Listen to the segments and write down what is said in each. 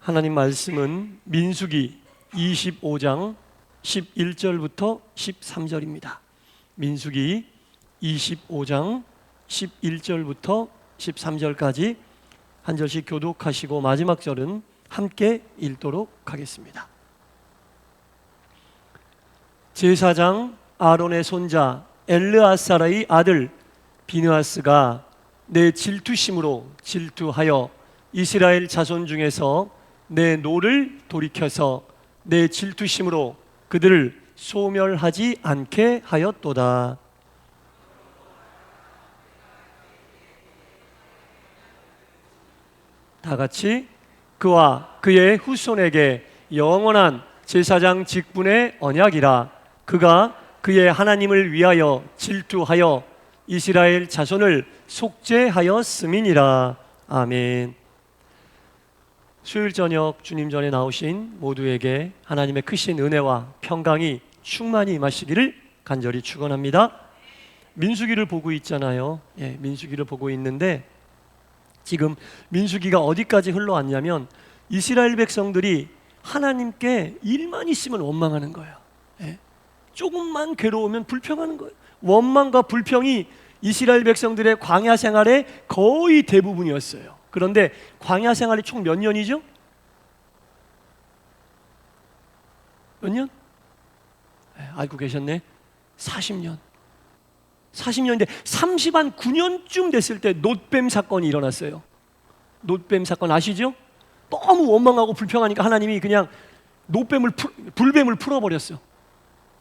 하나님 말씀은 민수기 25장 11절부터 13절입니다. 민수기 25장 11절부터 13절까지 한 절씩 교독하시고 마지막 절은 함께 읽도록 하겠습니다. 제사장 아론의 손자 엘르아사라의 아들 비느하스가 내 질투심으로 질투하여 이스라엘 자손 중에서 내 노를 돌이켜서 내 질투심으로 그들을 소멸하지 않게 하였도다. 다 같이 그와 그의 후손에게 영원한 제사장 직분의 언약이라. 그가 그의 하나님을 위하여 질투하여 이스라엘 자손을 속죄하였음이니라. 아멘. 수요일 저녁 주님 전에 나오신 모두에게 하나님의 크신 은혜와 평강이 충만히 임하시기를 간절히 축원합니다. 민수기를 보고 있잖아요. 민수기를 보고 있는데 지금 민수기가 어디까지 흘러왔냐면 이스라엘 백성들이 하나님께 일만 있으면 원망하는 거예요. 조금만 괴로우면 불평하는 거예요. 원망과 불평이 이스라엘 백성들의 광야 생활의 거의 대부분이었어요. 그런데 광야 생활이 총 몇 년이죠? 몇 년? 알고 계셨네. 40년. 40년인데 30한 9년쯤 됐을 때 놋뱀 사건이 일어났어요. 놋뱀 사건 아시죠? 너무 원망하고 불평하니까 하나님이 그냥 불뱀을 풀어버렸어요.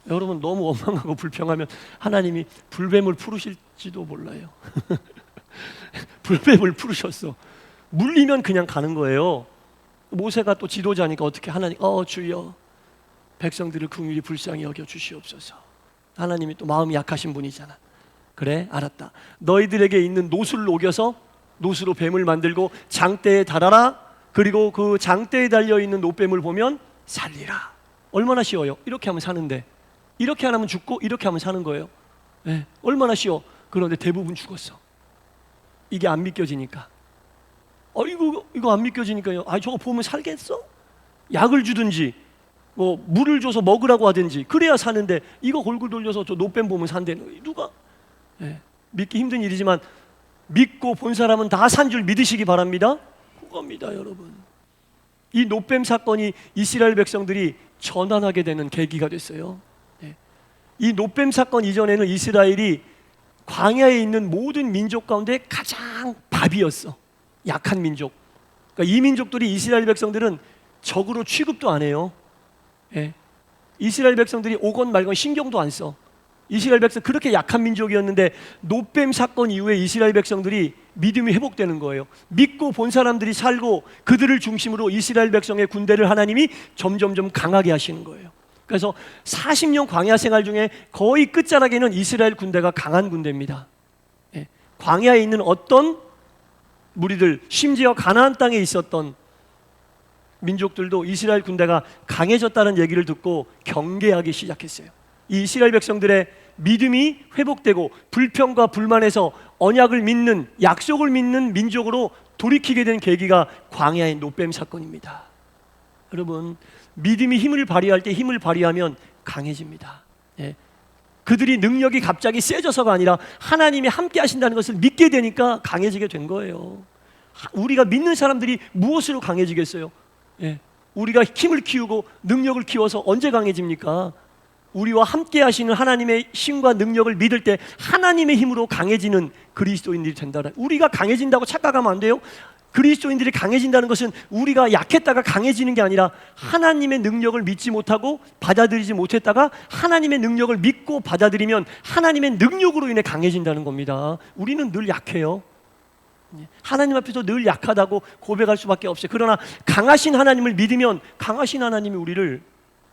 여러분 너무 원망하고 불평하면 하나님이 불뱀을 풀으실지도 몰라요. 불뱀을 풀으셨어. 물리면 그냥 가는 거예요. 모세가 또 지도자니까 어떻게 하나님 주여 백성들을 긍휼히 불쌍히 여겨 주시옵소서. 하나님이 또 마음이 약하신 분이잖아. 그래 알았다. 너희들에게 있는 놋을 녹여서 놋으로 뱀을 만들고 장대에 달아라. 그리고 그 장대에 달려있는 놋뱀을 보면 살리라. 얼마나 쉬워요. 이렇게 하면 사는데 이렇게 안 하면 죽고 이렇게 하면 사는 거예요. 얼마나 쉬워. 그런데 대부분 죽었어. 이게 안 믿겨지니까. 이거 안 믿겨지니까요. 저거 보면 살겠어? 약을 주든지 뭐 물을 줘서 먹으라고 하든지 그래야 사는데 이거 골골 돌려서 저 놋뱀 보면 산대. 누가? 믿기 힘든 일이지만 믿고 본 사람은 다 산 줄 믿으시기 바랍니다. 그겁니다, 여러분. 이 놋뱀 사건이 이스라엘 백성들이 전환하게 되는 계기가 됐어요. 이 놋뱀 사건 이전에는 이스라엘이 광야에 있는 모든 민족 가운데 가장 밥이었어. 약한 민족. 그러니까 이 민족들이 이스라엘 백성들은 적으로 취급도 안 해요. 이스라엘 백성들이 오건 말건 신경도 안 써. 이스라엘 백성 그렇게 약한 민족이었는데 놋뱀 사건 이후에 이스라엘 백성들이 믿음이 회복되는 거예요. 믿고 본 사람들이 살고 그들을 중심으로 이스라엘 백성의 군대를 하나님이 점점점 강하게 하시는 거예요. 그래서 40년 광야 생활 중에 거의 끝자락에는 이스라엘 군대가 강한 군대입니다. 광야에 있는 어떤 무리들, 심지어 가나안 땅에 있었던 민족들도 이스라엘 군대가 강해졌다는 얘기를 듣고 경계하기 시작했어요. 이 이스라엘 백성들의 믿음이 회복되고 불평과 불만에서 언약을 믿는, 약속을 믿는 민족으로 돌이키게 된 계기가 광야의 놋뱀 사건입니다. 여러분, 믿음이 힘을 발휘할 때 힘을 발휘하면 강해집니다. 그들이 능력이 갑자기 세져서가 아니라 하나님이 함께 하신다는 것을 믿게 되니까 강해지게 된 거예요. 우리가 믿는 사람들이 무엇으로 강해지겠어요? 우리가 힘을 키우고 능력을 키워서 언제 강해집니까? 우리와 함께 하시는 하나님의 힘과 능력을 믿을 때 하나님의 힘으로 강해지는 그리스도인들이 된다. 우리가 강해진다고 착각하면 안 돼요. 그리스도인들이 강해진다는 것은 우리가 약했다가 강해지는 게 아니라 하나님의 능력을 믿지 못하고 받아들이지 못했다가 하나님의 능력을 믿고 받아들이면 하나님의 능력으로 인해 강해진다는 겁니다. 우리는 늘 약해요. 하나님 앞에서 늘 약하다고 고백할 수밖에 없어요. 그러나 강하신 하나님을 믿으면 강하신 하나님이 우리를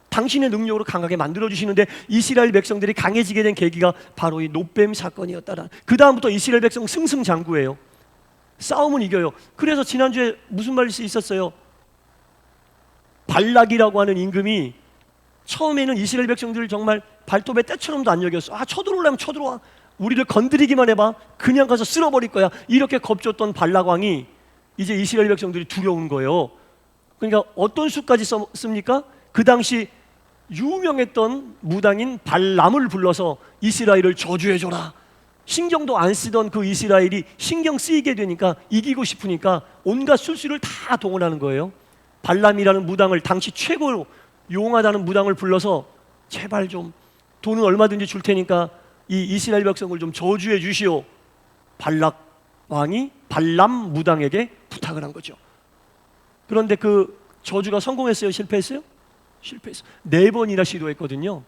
당신의 능력으로 강하게 만들어주시는데 이스라엘 백성들이 강해지게 된 계기가 바로 이 놋뱀 사건이었다라. 그 다음부터 이스라엘 백성 승승장구예요. 싸움은 이겨요. 그래서 지난주에 무슨 말이 있었어요? 발락이라고 하는 임금이 처음에는 이스라엘 백성들을 정말 발톱의 때처럼도 안 여겼어. 쳐들어오려면 쳐들어와. 우리를 건드리기만 해봐. 그냥 가서 쓸어버릴 거야. 이렇게 겁줬던 발락 왕이 이제 이스라엘 백성들이 두려운 거예요. 그러니까 어떤 수까지 썼습니까? 그 당시 유명했던 무당인 발람을 불러서 이스라엘을 저주해줘라. 신경도 안 쓰던 그 이스라엘이 신경 쓰이게 되니까 이기고 싶으니까 온갖 술수를 다 동원하는 거예요. 발람이라는 무당을, 당시 최고로 용하다는 무당을 불러서 제발 좀 돈은 얼마든지 줄 테니까 이 이스라엘 백성을 좀 저주해 주시오. 발락 왕이 발람 무당에게 부탁을 한 거죠. 그런데 그 저주가 성공했어요? 실패했어요? 실패했어요. 4번이나 시도했거든요.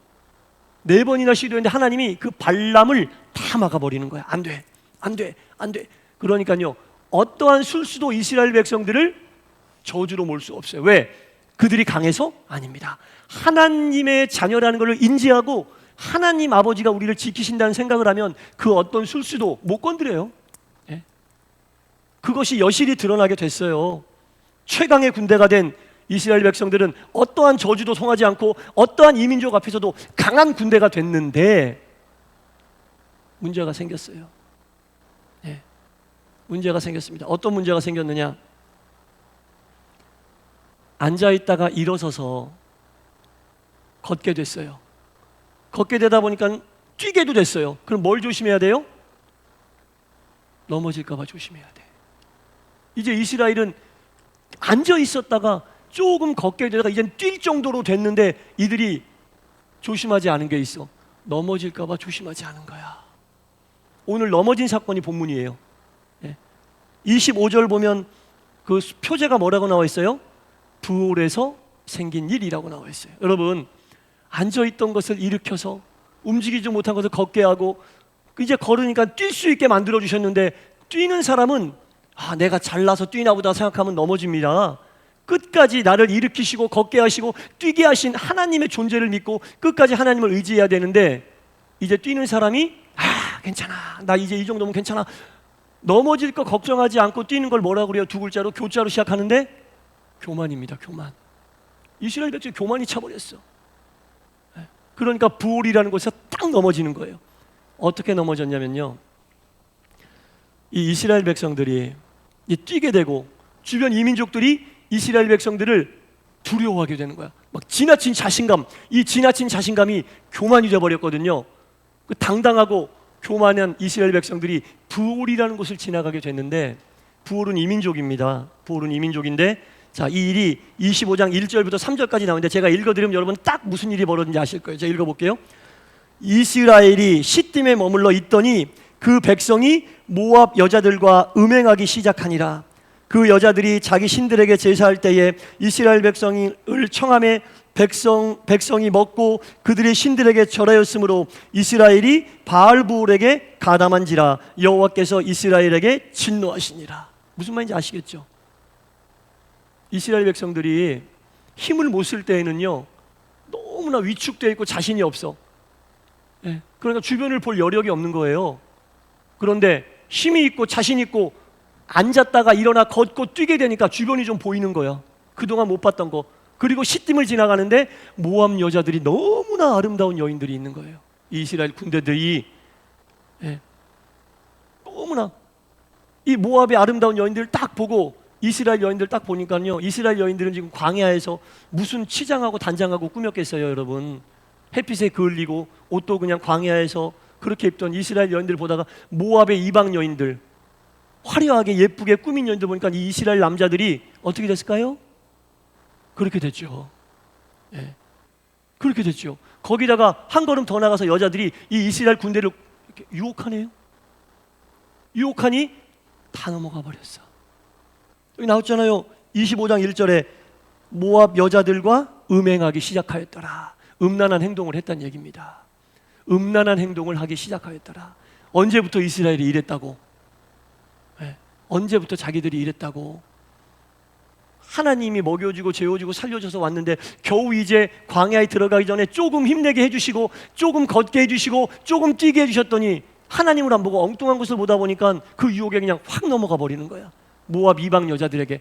4번이나 시도했는데 하나님이 그 발람을 다 막아버리는 거야. 안 돼, 안 돼, 안 돼. 그러니까요, 어떠한 술수도 이스라엘 백성들을 저주로 몰 수 없어요. 왜? 그들이 강해서? 아닙니다. 하나님의 자녀라는 것을 인지하고 하나님 아버지가 우리를 지키신다는 생각을 하면 그 어떤 술수도 못 건드려요. 예? 그것이 여실히 드러나게 됐어요. 최강의 군대가 된 이스라엘 백성들은 어떠한 저주도 통하지 않고 어떠한 이민족 앞에서도 강한 군대가 됐는데 문제가 생겼어요. 예. 문제가 생겼습니다. 어떤 문제가 생겼느냐? 앉아있다가 일어서서 걷게 됐어요. 걷게 되다 보니까 뛰게도 됐어요. 그럼 뭘 조심해야 돼요? 넘어질까 봐 조심해야 돼. 이제 이스라엘은 앉아 있었다가 조금 걷게 되다가 이젠 뛸 정도로 됐는데 이들이 조심하지 않은 게 있어. 넘어질까 봐 조심하지 않은 거야. 오늘 넘어진 사건이 본문이에요. 25절 보면 그 표제가 뭐라고 나와 있어요? 부올에서 생긴 일이라고 나와 있어요. 여러분, 앉아있던 것을 일으켜서 움직이지 못한 것을 걷게 하고 이제 걸으니까 뛸 수 있게 만들어 주셨는데 뛰는 사람은 내가 잘나서 뛰나 보다 생각하면 넘어집니다. 끝까지 나를 일으키시고 걷게 하시고 뛰게 하신 하나님의 존재를 믿고 끝까지 하나님을 의지해야 되는데 이제 뛰는 사람이 괜찮아, 나 이제 이 정도면 괜찮아, 넘어질 거 걱정하지 않고 뛰는 걸 뭐라고 그래요? 2글자로, 교자로 시작하는데 교만입니다. 교만. 이스라엘 백성이 교만이 차버렸어. 그러니까 부올이라는 곳에서 딱 넘어지는 거예요. 어떻게 넘어졌냐면요, 이 이스라엘 백성들이 뛰게 되고 주변 이민족들이 이스라엘 백성들을 두려워하게 되는 거야. 막 지나친 자신감, 이 지나친 자신감이 교만이 되어버렸거든요. 그 당당하고 교만한 이스라엘 백성들이 부올이라는 곳을 지나가게 됐는데, 부올은 이민족입니다. 부올은 이민족인데, 자, 이 일이 25장 1절부터 3절까지 나오는데 제가 읽어드리면 여러분 딱 무슨 일이 벌어졌는지 아실 거예요. 제가 읽어볼게요. 이스라엘이 시딤에 머물러 있더니 그 백성이 모압 여자들과 음행하기 시작하니라. 그 여자들이 자기 신들에게 제사할 때에 이스라엘 백성을 청함에 백성이 먹고 그들의 신들에게 절하였으므로 이스라엘이 바알부올에게 가담한지라. 여호와께서 이스라엘에게 진노하시니라. 무슨 말인지 아시겠죠? 이스라엘 백성들이 힘을 못 쓸 때에는요, 너무나 위축되어 있고 자신이 없어. 그러니까 주변을 볼 여력이 없는 거예요. 그런데 힘이 있고 자신 있고 앉았다가 일어나 걷고 뛰게 되니까 주변이 좀 보이는 거야. 그동안 못 봤던 거. 그리고 시딤을 지나가는데 모압 여자들이 너무나 아름다운 여인들이 있는 거예요. 이스라엘 군대들이 너무나 이 모압의 아름다운 여인들을 딱 보고 이스라엘 여인들 딱 보니까요, 이스라엘 여인들은 지금 광야에서 무슨 치장하고 단장하고 꾸몄겠어요. 여러분, 햇빛에 그을리고 옷도 그냥 광야에서 그렇게 입던 이스라엘 여인들 보다가 모압의 이방 여인들, 화려하게 예쁘게 꾸민 여인들 보니까 이 이스라엘 남자들이 어떻게 됐을까요? 그렇게 됐죠. 그렇게 됐죠. 거기다가 한 걸음 더 나가서 여자들이 이 이스라엘 군대를 이렇게 유혹하네요. 유혹하니 다 넘어가 버렸어. 여기 나왔잖아요. 25장 1절에 모압 여자들과 음행하기 시작하였더라. 음란한 행동을 했다는 얘기입니다. 음란한 행동을 하기 시작하였더라. 언제부터 이스라엘이 이랬다고? 언제부터 자기들이 이랬다고? 하나님이 먹여주고 재워주고 살려줘서 왔는데 겨우 이제 광야에 들어가기 전에 조금 힘내게 해주시고 조금 걷게 해주시고 조금 뛰게 해주셨더니 하나님을 안 보고 엉뚱한 것을 보다 보니까 그 유혹에 그냥 확 넘어가 버리는 거야. 모압 이방 여자들에게.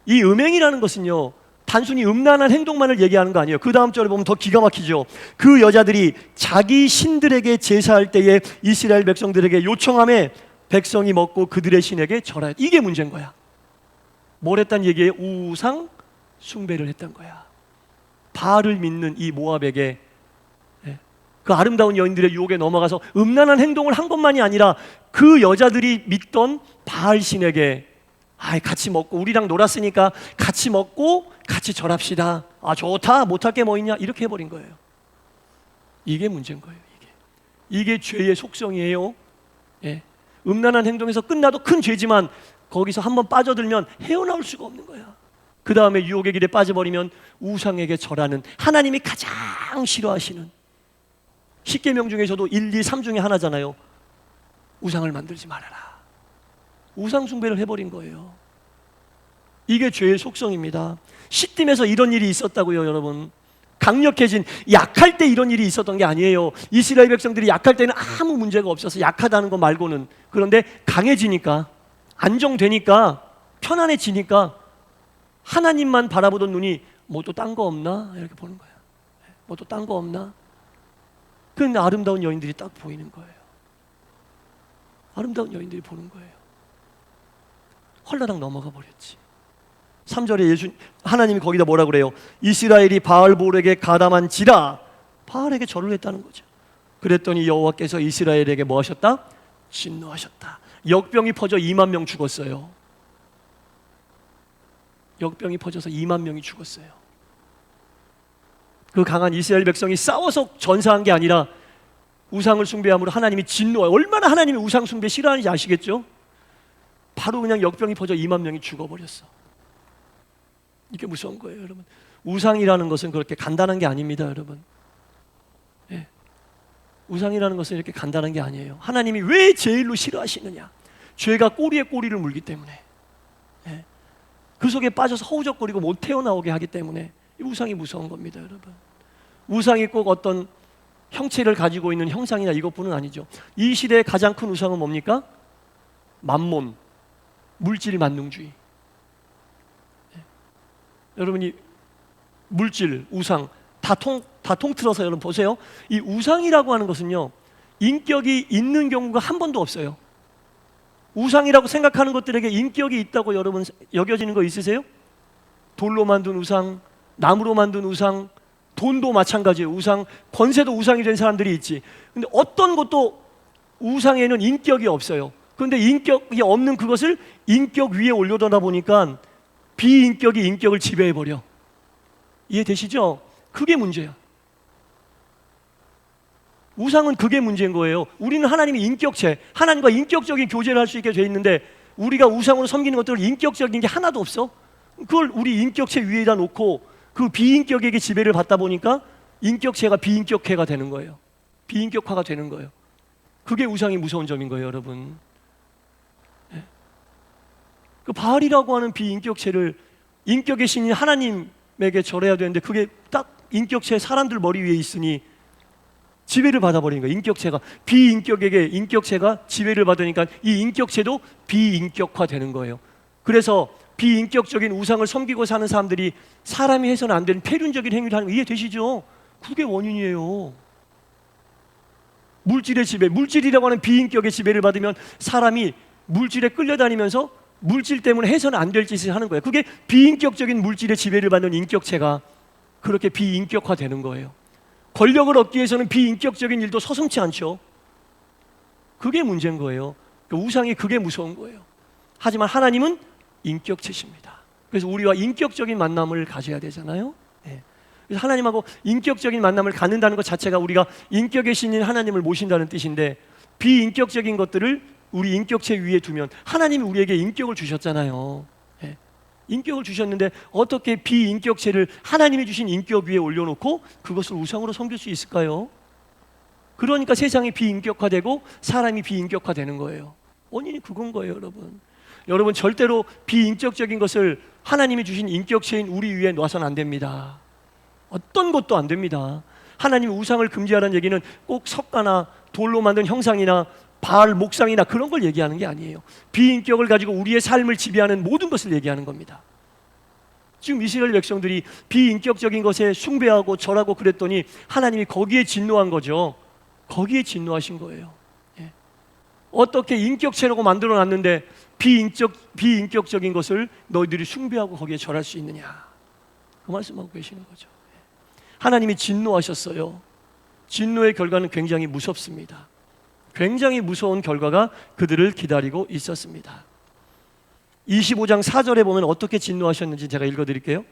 이 음행이라는 것은요, 단순히 음란한 행동만을 얘기하는 거 아니에요. 그 다음 절에 보면 더 기가 막히죠. 그 여자들이 자기 신들에게 제사할 때에 이스라엘 백성들에게 요청함에 백성이 먹고 그들의 신에게 절하였다. 이게 문제인 거야. 뭘 했단 얘기예요? 우상 숭배를 했던 거야. 바알을 믿는 이 모압에게 그 아름다운 여인들의 유혹에 넘어가서 음란한 행동을 한 것만이 아니라 그 여자들이 믿던 바알 신에게 같이 먹고 우리랑 놀았으니까 같이 먹고 같이 절합시다. 좋다. 못할 게 뭐 있냐 이렇게 해버린 거예요. 이게 문제인 거예요. 이게 죄의 속성이에요. 음란한 행동에서 끝나도 큰 죄지만 거기서 한번 빠져들면 헤어나올 수가 없는 거야. 그 다음에 유혹의 길에 빠져버리면 우상에게 절하는, 하나님이 가장 싫어하시는 십계명 중에서도 1, 2, 3 중에 하나잖아요. 우상을 만들지 말아라. 우상 숭배를 해버린 거예요. 이게 죄의 속성입니다. 시딤에서 이런 일이 있었다고요, 여러분. 강력해진, 약할 때 이런 일이 있었던 게 아니에요. 이스라엘 백성들이 약할 때는 아무 문제가 없어서, 약하다는 거 말고는. 그런데 강해지니까, 안정되니까, 편안해지니까 하나님만 바라보던 눈이 뭐 또 딴 거 없나? 이렇게 보는 거예요. 뭐 또 딴 거 없나? 그 아름다운 여인들이 딱 보이는 거예요. 아름다운 여인들이 보는 거예요. 헐라당 넘어가 버렸지. 3절에 하나님이 거기다 뭐라 그래요? 이스라엘이 바알볼에게 가담한지라, 바알에게 절을 했다는 거죠. 그랬더니 여호와께서 이스라엘에게 뭐 하셨다? 진노하셨다. 역병이 퍼져 2만 명 죽었어요. 역병이 퍼져서 2만 명이 죽었어요. 그 강한 이스라엘 백성이 싸워서 전사한 게 아니라 우상을 숭배함으로 하나님이 진노해요. 얼마나 하나님이 우상 숭배 싫어하는지 아시겠죠? 바로 그냥 역병이 퍼져 2만 명이 죽어버렸어. 이게 무서운 거예요, 여러분. 우상이라는 것은 그렇게 간단한 게 아닙니다, 여러분. 우상이라는 것은 이렇게 간단한 게 아니에요. 하나님이 왜 제일로 싫어하시느냐? 죄가 꼬리에 꼬리를 물기 때문에, 그 속에 빠져서 허우적거리고 못 태어나오게 하기 때문에 이 우상이 무서운 겁니다, 여러분. 우상이 꼭 어떤 형체를 가지고 있는 형상이나 이것뿐은 아니죠. 이 시대의 가장 큰 우상은 뭡니까? 만몬, 물질 만능주의. 여러분이 물질, 우상 다 통틀어서 여러분 보세요. 이 우상이라고 하는 것은요, 인격이 있는 경우가 한 번도 없어요. 우상이라고 생각하는 것들에게 인격이 있다고 여러분 여겨지는 거 있으세요? 돌로 만든 우상, 나무로 만든 우상, 돈도 마찬가지예요. 우상, 권세도 우상이 된 사람들이 있지. 근데 어떤 것도 우상에는 인격이 없어요. 그런데 인격이 없는 그것을 인격 위에 올려놓다 보니까 비인격이 인격을 지배해버려. 이해되시죠? 그게 문제야. 우상은 그게 문제인 거예요. 우리는 하나님의 인격체, 하나님과 인격적인 교제를 할 수 있게 돼 있는데 우리가 우상으로 섬기는 것들은 인격적인 게 하나도 없어. 그걸 우리 인격체 위에다 놓고 그 비인격에게 지배를 받다 보니까 인격체가 비인격체가 되는 거예요. 비인격화가 되는 거예요. 그게 우상이 무서운 점인 거예요, 여러분. 그 바알이라고 하는 비인격체를 인격의 신인 하나님에게 절해야 되는데 그게 딱 인격체 사람들 머리 위에 있으니 지배를 받아버린 거예요. 인격체가 비인격에게 인격체가 지배를 받으니까 이 인격체도 비인격화되는 거예요. 그래서 비인격적인 우상을 섬기고 사는 사람들이 사람이 해서는 안 되는 폐륜적인 행위를 하는 거 이해되시죠? 그게 원인이에요. 물질의 지배, 물질이라고 하는 비인격의 지배를 받으면 사람이 물질에 끌려다니면서 물질 때문에 해서는 안 될 짓을 하는 거예요. 그게 비인격적인 물질의 지배를 받는 인격체가 그렇게 비인격화되는 거예요. 권력을 얻기 위해서는 비인격적인 일도 서슴지 않죠. 그게 문제인 거예요. 우상이 그게 무서운 거예요. 하지만 하나님은 인격체십니다. 그래서 우리와 인격적인 만남을 가져야 되잖아요. 그래서 하나님하고 인격적인 만남을 갖는다는 것 자체가 우리가 인격의 신인 하나님을 모신다는 뜻인데 비인격적인 것들을 우리 인격체 위에 두면 하나님이 우리에게 인격을 주셨잖아요. 인격을 주셨는데 어떻게 비인격체를 하나님이 주신 인격 위에 올려놓고 그것을 우상으로 섬길 수 있을까요? 그러니까 세상이 비인격화되고 사람이 비인격화되는 거예요. 원인이 그건 거예요, 여러분. 여러분 절대로 비인격적인 것을 하나님이 주신 인격체인 우리 위에 놔서는 안 됩니다. 어떤 것도 안 됩니다. 하나님이 우상을 금지하라는 얘기는 꼭 석가나 돌로 만든 형상이나 바알 목상이나 그런 걸 얘기하는 게 아니에요. 비인격을 가지고 우리의 삶을 지배하는 모든 것을 얘기하는 겁니다. 지금 이스라엘 백성들이 비인격적인 것에 숭배하고 절하고 그랬더니 하나님이 거기에 진노한 거죠. 거기에 진노하신 거예요. 어떻게 인격체라고 만들어놨는데 비인격적인 것을 너희들이 숭배하고 거기에 절할 수 있느냐. 그 말씀하고 계시는 거죠. 하나님이 진노하셨어요. 진노의 결과는 굉장히 무섭습니다. 굉장히 무서운 결과가 그들을 기다리고 있었습니다. 25장 4절에 보면 어떻게 진노하셨는지 제가 읽어드릴게요.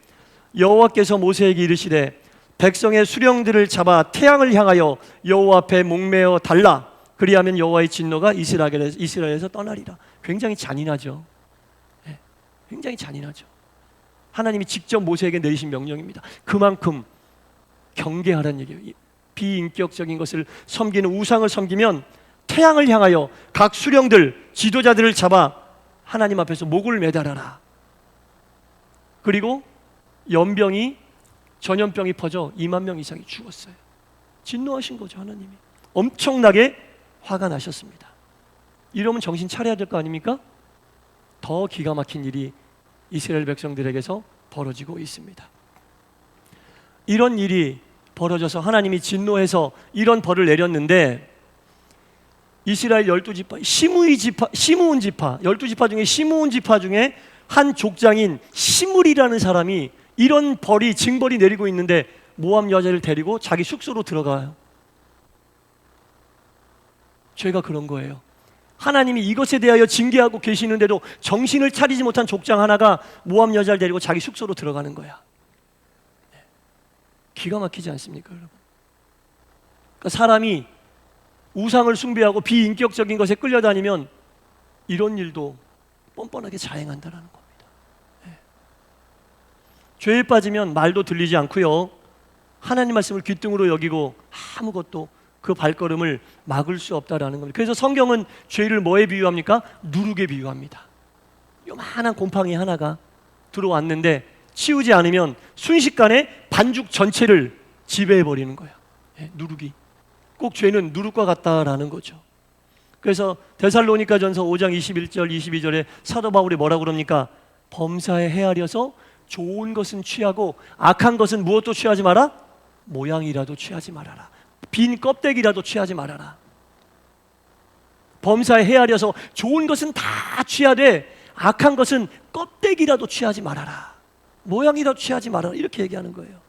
여호와께서 모세에게 이르시되 백성의 수령들을 잡아 태양을 향하여 여호와 앞에 목매어 달라. 그리하면 여호와의 진노가 이스라엘에서 떠나리라. 굉장히 잔인하죠. 굉장히 잔인하죠. 하나님이 직접 모세에게 내리신 명령입니다. 그만큼 경계하라는 얘기예요. 비인격적인 것을 섬기는 우상을 섬기면 태양을 향하여 각 수령들, 지도자들을 잡아 하나님 앞에서 목을 매달아라. 그리고 전염병이 퍼져 2만 명 이상이 죽었어요. 진노하신 거죠. 하나님이 엄청나게 화가 나셨습니다. 이러면 정신 차려야 될 거 아닙니까? 더 기가 막힌 일이 이스라엘 백성들에게서 벌어지고 있습니다. 이런 일이 벌어져서 하나님이 진노해서 이런 벌을 내렸는데, 이스라엘 12지파, 시므온 지파, 12지파 중에 시므온 지파 중에 한 족장인 시므리라는 사람이 이런 징벌이 내리고 있는데 모압 여자를 데리고 자기 숙소로 들어가요. 죄가 그런 거예요. 하나님이 이것에 대하여 징계하고 계시는데도 정신을 차리지 못한 족장 하나가 모압 여자를 데리고 자기 숙소로 들어가는 거야. 기가 막히지 않습니까, 여러분? 그러니까 사람이 우상을 숭배하고 비인격적인 것에 끌려다니면 이런 일도 뻔뻔하게 자행한다는 겁니다. 죄에 빠지면 말도 들리지 않고요, 하나님 말씀을 귓등으로 여기고 아무것도 그 발걸음을 막을 수 없다라는 겁니다. 그래서 성경은 죄를 뭐에 비유합니까? 누룩에 비유합니다. 요만한 곰팡이 하나가 들어왔는데 치우지 않으면 순식간에 반죽 전체를 지배해버리는 거예요. 누룩이. 꼭 죄는 누룩과 같다라는 거죠. 그래서 데살로니가전서 5장 21절 22절에 사도 바울이 뭐라고 그럽니까? 범사에 헤아려서 좋은 것은 취하고 악한 것은 무엇도 취하지 마라? 모양이라도 취하지 말아라. 빈 껍데기라도 취하지 말아라. 범사에 헤아려서 좋은 것은 다 취하되 악한 것은 껍데기라도 취하지 말아라. 모양이라도 취하지 말아라. 이렇게 얘기하는 거예요.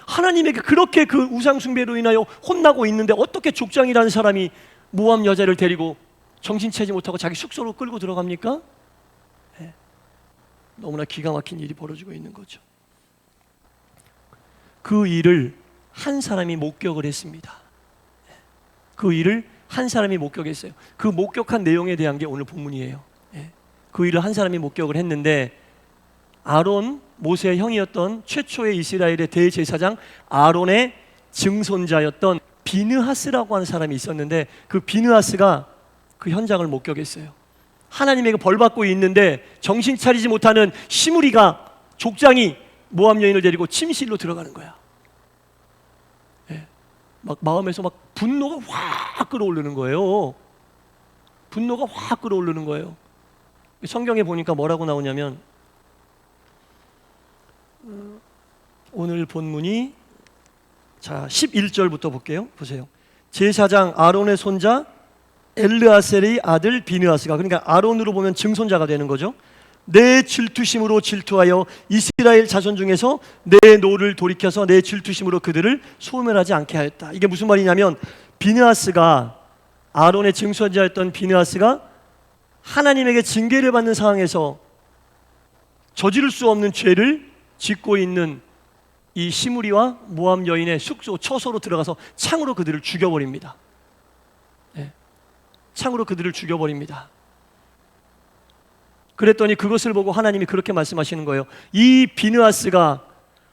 하나님에게 그렇게 그 우상 숭배로 인하여 혼나고 있는데 어떻게 족장이라는 사람이 모압 여자를 데리고 정신 차리지 못하고 자기 숙소로 끌고 들어갑니까? 네. 너무나 기가 막힌 일이 벌어지고 있는 거죠. 그 일을 한 사람이 목격을 했습니다. 그 일을 한 사람이 목격했어요. 그 목격한 내용에 대한 게 오늘 본문이에요. 그 일을 한 사람이 목격을 했는데, 아론, 모세의 형이었던 최초의 이스라엘의 대제사장 아론의 증손자였던 비느하스라고 하는 사람이 있었는데, 그 비느하스가 그 현장을 목격했어요. 하나님에게 벌받고 있는데 정신 차리지 못하는 시므리가, 족장이 모압 여인을 데리고 침실로 들어가는 거야. 막 마음에서 막 분노가 확 끌어오르는 거예요. 분노가 확 끌어오르는 거예요. 성경에 보니까 뭐라고 나오냐면, 오늘 본문이 11절부터 볼게요. 보세요. 제사장 아론의 손자 엘르아셀의 아들 비느하스가, 그러니까 아론으로 보면 증손자가 되는 거죠. 내 질투심으로 질투하여 이스라엘 자손 중에서 내 노를 돌이켜서 내 질투심으로 그들을 소멸하지 않게 하였다. 이게 무슨 말이냐면, 비느하스가, 아론의 증손자였던 비느하스가 하나님에게 징계를 받는 상황에서 저지를 수 없는 죄를 짓고 있는 이 시므리와 모압 여인의 숙소, 처소로 들어가서 창으로 그들을 죽여버립니다. 창으로 그들을 죽여버립니다. 그랬더니 그것을 보고 하나님이 그렇게 말씀하시는 거예요. 이 비느하스가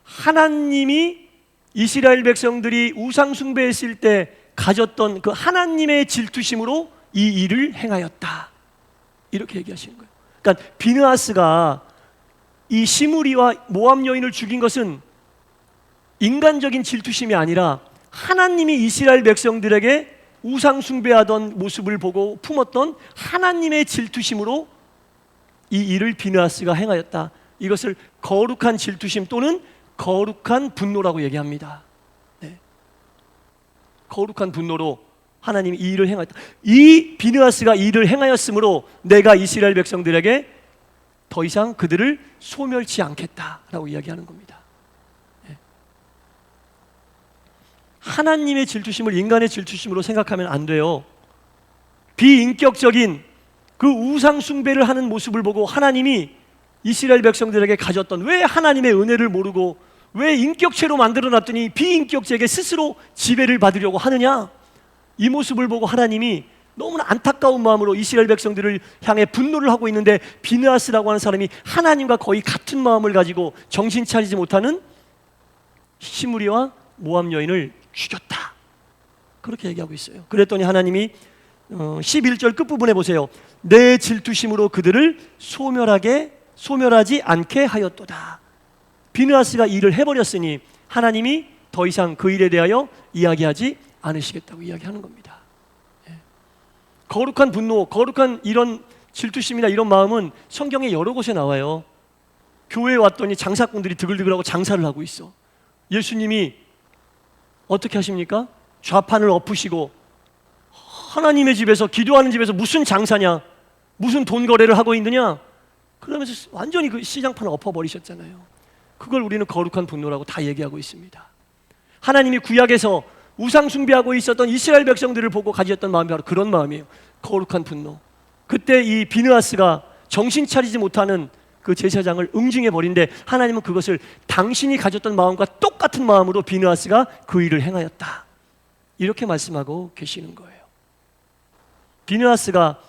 하나님이 이스라엘 백성들이 우상 숭배했을 때 가졌던 그 하나님의 질투심으로 이 일을 행하였다. 이렇게 얘기하시는 거예요. 그러니까 비느하스가 이 시므리와 모압 여인을 죽인 것은 인간적인 질투심이 아니라 하나님이 이스라엘 백성들에게 우상 숭배하던 모습을 보고 품었던 하나님의 질투심으로 이 일을 비느하스가 행하였다. 이것을 거룩한 질투심 또는 거룩한 분노라고 얘기합니다. 거룩한 분노로 하나님이 이 일을 행하였다. 이 비느하스가 이 일을 행하였으므로 내가 이스라엘 백성들에게 더 이상 그들을 소멸치 않겠다라고 이야기하는 겁니다. 하나님의 질투심을 인간의 질투심으로 생각하면 안 돼요. 비인격적인 그 우상 숭배를 하는 모습을 보고 하나님이 이스라엘 백성들에게 가졌던, 왜 하나님의 은혜를 모르고 왜 인격체로 만들어놨더니 비인격체에게 스스로 지배를 받으려고 하느냐, 이 모습을 보고 하나님이 너무나 안타까운 마음으로 이스라엘 백성들을 향해 분노를 하고 있는데, 비느하스라고 하는 사람이 하나님과 거의 같은 마음을 가지고 정신 차리지 못하는 시므리와 모압 여인을 죽였다, 그렇게 얘기하고 있어요. 그랬더니 하나님이 11절 끝부분에 보세요. 내 질투심으로 그들을 소멸하지 않게 하였도다. 비느하스가 일을 해버렸으니 하나님이 더 이상 그 일에 대하여 이야기하지 않으시겠다고 이야기하는 겁니다. 거룩한 분노, 거룩한 이런 질투심이나 이런 마음은 성경에 여러 곳에 나와요. 교회에 왔더니 장사꾼들이 드글드글하고 장사를 하고 있어. 예수님이 어떻게 하십니까? 좌판을 엎으시고, 하나님의 집에서, 기도하는 집에서 무슨 장사냐, 무슨 돈 거래를 하고 있느냐, 그러면서 완전히 그 시장판을 엎어버리셨잖아요. 그걸 우리는 거룩한 분노라고 다 얘기하고 있습니다. 하나님이 구약에서 우상 숭배하고 있었던 이스라엘 백성들을 보고 가졌던 마음이 바로 그런 마음이에요. 거룩한 분노. 그때 이 비느하스가 정신 차리지 못하는 그 제사장을 응징해 버린데, 하나님은 그것을 당신이 가졌던 마음과 똑같은 마음으로 비느하스가 그 일을 행하였다, 이렇게 말씀하고 계시는 거예요. 비느하스가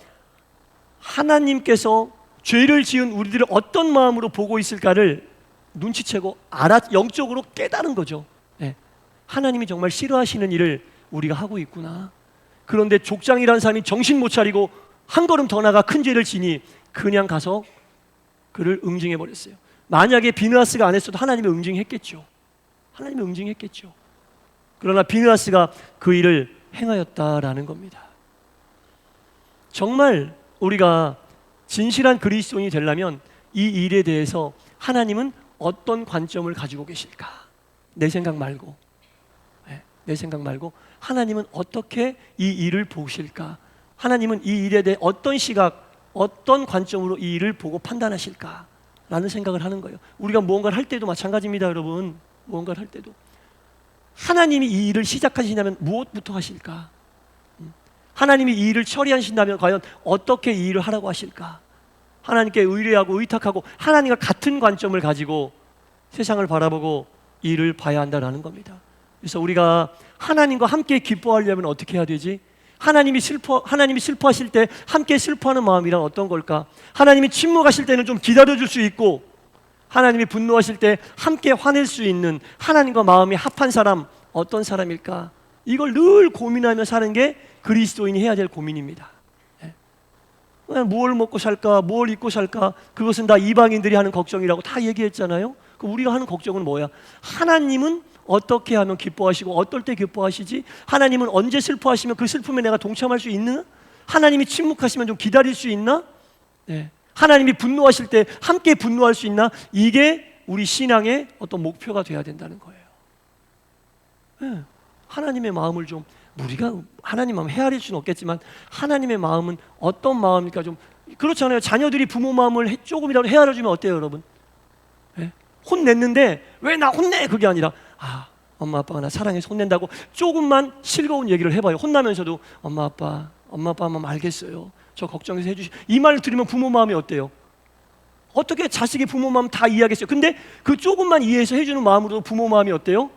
하나님께서 죄를 지은 우리들을 어떤 마음으로 보고 있을까를 눈치채고 영적으로 깨달은 거죠. 하나님이 정말 싫어하시는 일을 우리가 하고 있구나. 그런데 족장이라는 사람이 정신 못 차리고 한 걸음 더 나가 큰 죄를 지니 그냥 가서 그를 응징해 버렸어요. 만약에 비느하스가 안 했어도 하나님이 응징했겠죠. 하나님이 응징했겠죠. 그러나 비느하스가 그 일을 행하였다라는 겁니다. 정말 우리가 진실한 그리스도인이 되려면 이 일에 대해서 하나님은 어떤 관점을 가지고 계실까? 내 생각 말고, 내 생각 말고 하나님은 어떻게 이 일을 보실까? 하나님은 이 일에 대해 어떤 시각, 어떤 관점으로 이 일을 보고 판단하실까? 라는 생각을 하는 거예요. 우리가 무언가를 할 때도 마찬가지입니다, 여러분. 무언가를 할 때도 하나님이 이 일을 시작하시냐면 무엇부터 하실까? 하나님이 이 일을 처리하신다면 과연 어떻게 이 일을 하라고 하실까? 하나님께 의뢰하고 의탁하고 하나님과 같은 관점을 가지고 세상을 바라보고 이 일을 봐야 한다는 겁니다. 그래서 우리가 하나님과 함께 기뻐하려면 어떻게 해야 되지? 하나님이 슬퍼하실 때 함께 슬퍼하는 마음이란 어떤 걸까? 하나님이 침묵하실 때는 좀 기다려줄 수 있고, 하나님이 분노하실 때 함께 화낼 수 있는 하나님과 마음이 합한 사람 어떤 사람일까? 이걸 늘 고민하며 사는 게 그리스도인이 해야 될 고민입니다. 뭘 먹고 살까? 뭘 입고 살까? 그것은 다 이방인들이 하는 걱정이라고 다 얘기했잖아요. 우리가 하는 걱정은 뭐야? 하나님은 어떻게 하면 기뻐하시고 어떨 때 기뻐하시지? 하나님은 언제 슬퍼하시면 그 슬픔에 내가 동참할 수 있나? 하나님이 침묵하시면 좀 기다릴 수 있나? 하나님이 분노하실 때 함께 분노할 수 있나? 이게 우리 신앙의 어떤 목표가 돼야 된다는 거예요. 하나님의 마음을 좀, 우리가 하나님 마음 헤아릴 수는 없겠지만 하나님의 마음은 어떤 마음일까? 좀 그렇잖아요. 자녀들이 부모 마음을 조금이라도 헤아려주면 어때요, 여러분? 혼냈는데 왜 나 혼내? 그게 아니라 엄마 아빠가 나 사랑해서 혼낸다고 조금만 즐거운 얘기를 해봐요. 혼나면서도 엄마 아빠 마음 알겠어요, 저 걱정해서 해주시. 이 말을 들으면 부모 마음이 어때요? 어떻게 자식이 부모 마음 다 이해하겠어요? 근데 그 조금만 이해해서 해주는 마음으로 부모 마음이 어때요?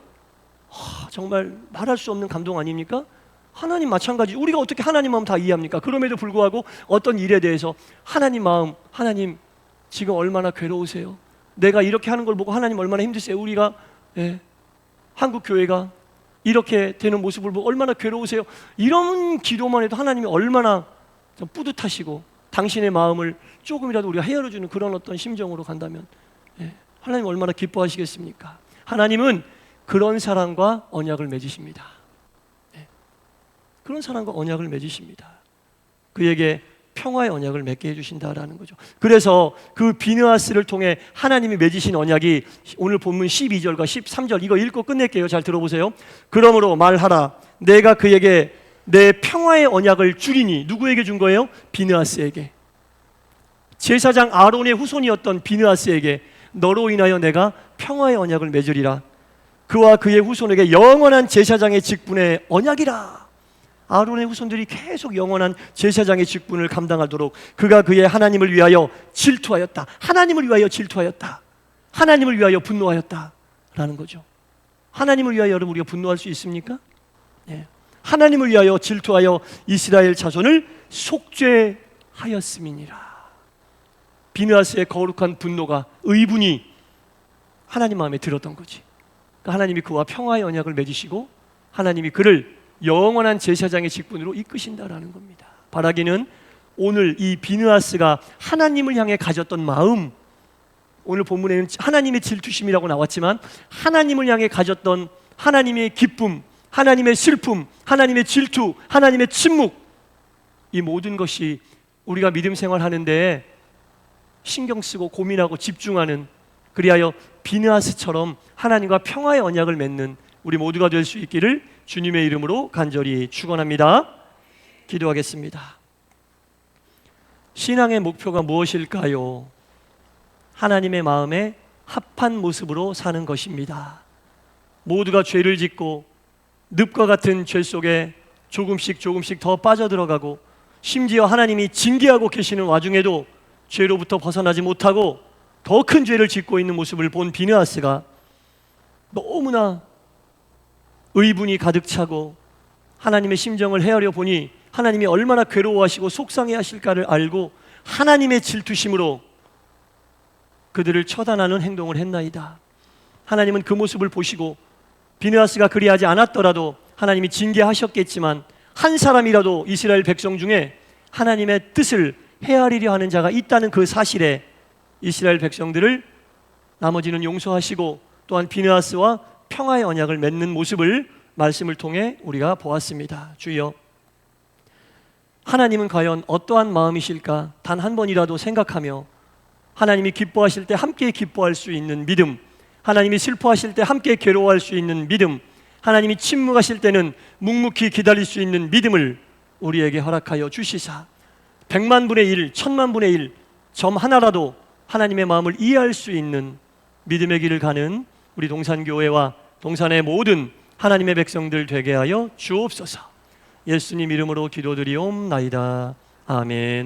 정말 말할 수 없는 감동 아닙니까? 하나님 마찬가지. 우리가 어떻게 하나님 마음 다 이해합니까? 그럼에도 불구하고 어떤 일에 대해서 하나님 마음, 하나님 지금 얼마나 괴로우세요? 내가 이렇게 하는 걸 보고 하나님 얼마나 힘드세요? 우리가 한국 교회가 이렇게 되는 모습을 보고 얼마나 괴로우세요? 이런 기도만 해도 하나님이 얼마나 좀 뿌듯하시고 당신의 마음을 조금이라도 우리가 헤아려주는 그런 어떤 심정으로 간다면 하나님 얼마나 기뻐하시겠습니까? 하나님은 그런 사람과 언약을 맺으십니다. 그런 사람과 언약을 맺으십니다. 그에게 평화의 언약을 맺게 해주신다라는 거죠. 그래서 그 비느하스를 통해 하나님이 맺으신 언약이 오늘 본문 12절과 13절, 이거 읽고 끝낼게요. 잘 들어보세요. 그러므로 말하라, 내가 그에게 내 평화의 언약을 주리니. 누구에게 준 거예요? 비느하스에게. 제사장 아론의 후손이었던 비느하스에게 너로 인하여 내가 평화의 언약을 맺으리라. 그와 그의 후손에게 영원한 제사장의 직분의 언약이라. 아론의 후손들이 계속 영원한 제사장의 직분을 감당하도록 그가 그의 하나님을 위하여 질투하였다. 하나님을 위하여 질투하였다. 하나님을 위하여 분노하였다 라는 거죠. 하나님을 위하여 여러분 우리가 분노할 수 있습니까? 네. 하나님을 위하여 질투하여 이스라엘 자손을 속죄하였음이니라. 비느하스의 거룩한 분노가, 의분이 하나님 마음에 들었던 거지. 그러니까 하나님이 그와 평화의 언약을 맺으시고 하나님이 그를 영원한 제사장의 직분으로 이끄신다라는 겁니다. 바라기는 오늘 이 비느하스가 하나님을 향해 가졌던 마음, 오늘 본문에는 하나님의 질투심이라고 나왔지만 하나님을 향해 가졌던 하나님의 기쁨, 하나님의 슬픔, 하나님의 질투, 하나님의 침묵, 이 모든 것이 우리가 믿음 생활하는데 신경 쓰고 고민하고 집중하는, 그리하여 비느하스처럼 하나님과 평화의 언약을 맺는 우리 모두가 될 수 있기를 주님의 이름으로 간절히 축원합니다. 기도하겠습니다. 신앙의 목표가 무엇일까요? 하나님의 마음에 합한 모습으로 사는 것입니다. 모두가 죄를 짓고 늪과 같은 죄 속에 조금씩 더 빠져들어가고, 심지어 하나님이 징계하고 계시는 와중에도 죄로부터 벗어나지 못하고 더 큰 죄를 짓고 있는 모습을 본 비느하스가 너무나 의분이 가득 차고 하나님의 심정을 헤아려 보니 하나님이 얼마나 괴로워하시고 속상해 하실까를 알고 하나님의 질투심으로 그들을 처단하는 행동을 했나이다. 하나님은 그 모습을 보시고 비느하스가 그리하지 않았더라도 하나님이 징계하셨겠지만 한 사람이라도 이스라엘 백성 중에 하나님의 뜻을 헤아리려 하는 자가 있다는 그 사실에 이스라엘 백성들을 나머지는 용서하시고 또한 비느하스와 평화의 언약을 맺는 모습을 말씀을 통해 우리가 보았습니다. 주여, 하나님은 과연 어떠한 마음이실까 단 한 번이라도 생각하며 하나님이 기뻐하실 때 함께 기뻐할 수 있는 믿음, 하나님이 슬퍼하실 때 함께 괴로워할 수 있는 믿음, 하나님이 침묵하실 때는 묵묵히 기다릴 수 있는 믿음을 우리에게 허락하여 주시사 100만 분의 1, 1000만 분의 1, 점 하나라도 하나님의 마음을 이해할 수 있는 믿음의 길을 가는 우리 동산교회와 동산의 모든 하나님의 백성들 되게 하여 주옵소서. 예수님 이름으로 기도드리옵나이다. 아멘.